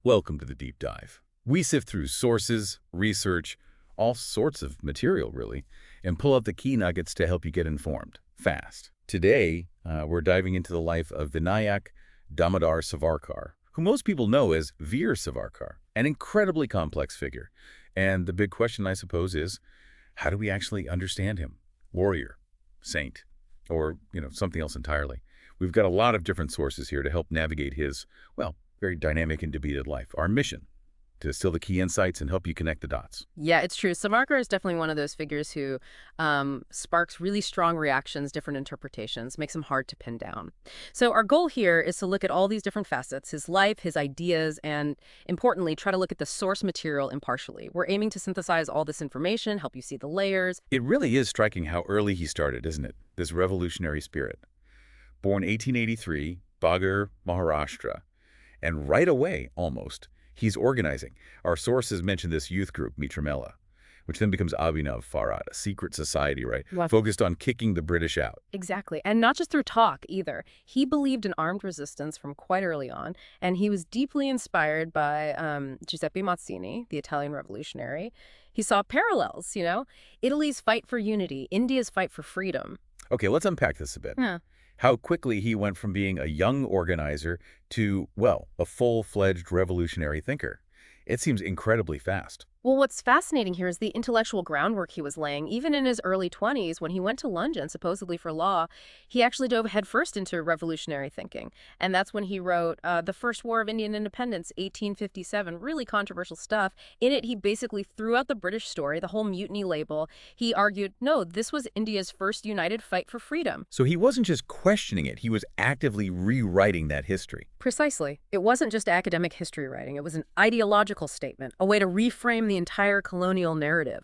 Welcome to the deep dive. We sift through sources, research, all sorts of material, really, and pull out the key nuggets to help you get informed, fast. Today, we're diving into the life of Vinayak Damodar Savarkar, who most people know as Veer Savarkar, an incredibly complex figure. And the big question, I suppose, is, how do we actually understand him? Warrior, saint, or, something else entirely. We've got a lot of different sources here to help navigate his, well, very dynamic and debated life. Our mission, to distill the key insights and help you connect the dots. Yeah, it's true. Savarkar is definitely one of those figures who sparks really strong reactions, different interpretations, makes him hard to pin down. So our goal here is to look at all these different facets, his life, his ideas, and importantly, try to look at the source material impartially. We're aiming to synthesize all this information, help you see the layers. It really is striking how early he started, isn't it? This revolutionary spirit. Born 1883, Bagar, Maharashtra. And right away, almost, he's organizing. Our sources mention this youth group, Mitramela, which then becomes Abhinav Farad, a secret society, right? Wow. Focused on kicking the British out. Exactly. And not just through talk, either. He believed in armed resistance from quite early on, and he was deeply inspired by Giuseppe Mazzini, the Italian revolutionary. He saw parallels, Italy's fight for unity, India's fight for freedom. Okay, let's unpack this a bit. Yeah. How quickly he went from being a young organizer to, well, a full-fledged revolutionary thinker. It seems incredibly fast. Well, what's fascinating here is the intellectual groundwork he was laying. Even in his early 20s, when he went to London, supposedly for law, he actually dove headfirst into revolutionary thinking. And that's when he wrote The First War of Indian Independence, 1857, really controversial stuff. In it, he basically threw out the British story, the whole mutiny label. He argued, no, this was India's first united fight for freedom. So he wasn't just questioning it, he was actively rewriting that history. Precisely. It wasn't just academic history writing. It was an ideological statement, a way to reframe the entire colonial narrative.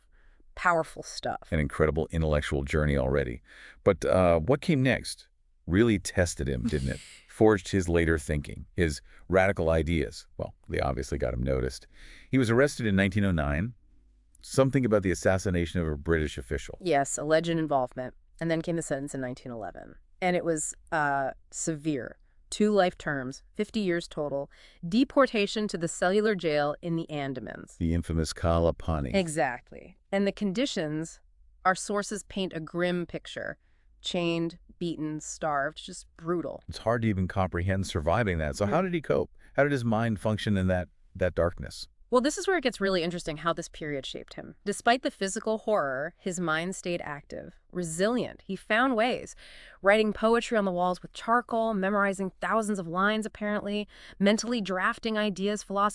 Powerful stuff. An incredible intellectual journey already. But what came next really tested him, didn't it? Forged his later thinking, his radical ideas. Well, they obviously got him noticed. He was arrested in 1909. Something about the assassination of a British official. Yes, alleged involvement. And then came the sentence in 1911. And it was severe. 2 life terms, 50 years total, deportation to the cellular jail in the Andamans. The infamous Kala Pani. Exactly. And the conditions, our sources paint a grim picture. Chained, beaten, starved, just brutal. It's hard to even comprehend surviving that. So how did he cope? How did his mind function in that darkness? Well, this is where it gets really interesting how this period shaped him. Despite the physical horror, his mind stayed active, resilient. He found ways. Writing poetry on the walls with charcoal, memorizing thousands of lines, apparently, mentally drafting ideas, philosophy.